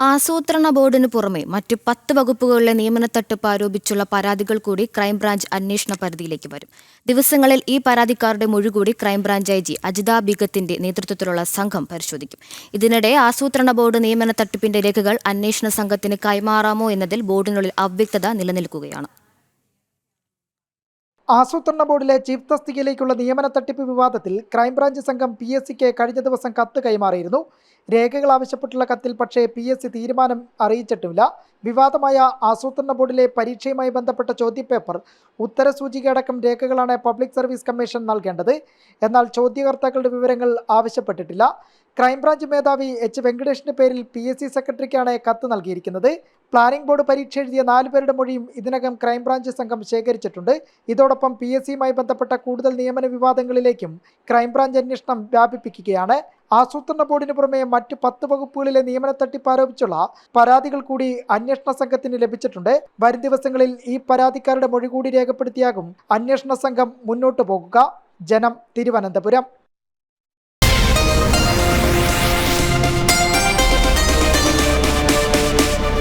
ആസൂത്രണ ബോർഡിനു പുറമെ മറ്റു 10 വകുപ്പുകളിലെ നിയമന തട്ടിപ്പ് ആരോപിച്ചുള്ള പരാതികൾ കൂടി ക്രൈംബ്രാഞ്ച് അന്വേഷണ പരിധിയിലേക്ക് വരും. ദിവസങ്ങളിൽ ഈ പരാതിക്കാരുടെ മൊഴി കൂടി ക്രൈംബ്രാഞ്ച് ഐ.ജി. അജിത ബീഗത്തിന്റെ നേതൃത്വത്തിലുള്ള സംഘം പരിശോധിക്കും. ഇതിനിടെ ആസൂത്രണ ബോർഡ് നിയമന തട്ടിപ്പിന്റെ രേഖകൾ അന്വേഷണ സംഘത്തിന് കൈമാറാമോ എന്നതിൽ ബോർഡിനുള്ളിൽ അവ്യക്തത നിലനിൽക്കുകയാണ്. ആസൂത്രണ ബോർഡിലെ ചീഫ് തസ്തികയിലേക്കുള്ള നിയമന തട്ടിപ്പ് വിവാദത്തിൽ ക്രൈംബ്രാഞ്ച് സംഘം PSCക്ക് കഴിഞ്ഞ ദിവസം കത്ത് കൈമാറിയിരുന്നു. രേഖകൾ ആവശ്യപ്പെട്ടുള്ള കത്തിൽ പക്ഷേ PSC തീരുമാനം അറിയിച്ചിട്ടുമില്ല. വിവാദമായ ആസൂത്രണ ബോർഡിലെ പരീക്ഷയുമായി ബന്ധപ്പെട്ട ചോദ്യപേപ്പർ, ഉത്തരസൂചിക അടക്കം രേഖകളാണ് പബ്ലിക് സർവീസ് കമ്മീഷൻ നൽകേണ്ടത്. എന്നാൽ ചോദ്യകർത്താക്കളുടെ വിവരങ്ങൾ ആവശ്യപ്പെട്ടിട്ടില്ല. ക്രൈംബ്രാഞ്ച് മേധാവി H. വെങ്കടേഷിന്റെ പേരിൽ PSC സെക്രട്ടറിക്കാണ് കത്ത് നൽകിയിരിക്കുന്നത്. പ്ലാനിംഗ് ബോർഡ് പരീക്ഷ എഴുതിയ 4 പേരുടെ മൊഴിയും ഇതിനകം ക്രൈംബ്രാഞ്ച് സംഘം ശേഖരിച്ചിട്ടുണ്ട്. ഇതോടൊപ്പം PSCയുമായി ബന്ധപ്പെട്ട കൂടുതൽ നിയമന വിവാദങ്ങളിലേക്കും ക്രൈംബ്രാഞ്ച് അന്വേഷണം വ്യാപിപ്പിക്കുകയാണ്. ആസൂത്രണ ബോർഡിന് പുറമെ മറ്റ് 10 വകുപ്പുകളിലെ നിയമന തട്ടിപ്പ് ആരോപിച്ചുള്ള പരാതികൾ കൂടി അന്വേഷണ സംഘത്തിന് ലഭിച്ചിട്ടുണ്ട്. വരും ദിവസങ്ങളിൽ ഈ പരാതിക്കാരുടെ മൊഴി കൂടി രേഖപ്പെടുത്തിയാകും അന്വേഷണ സംഘം മുന്നോട്ടു പോകുക. ജനം, തിരുവനന്തപുരം.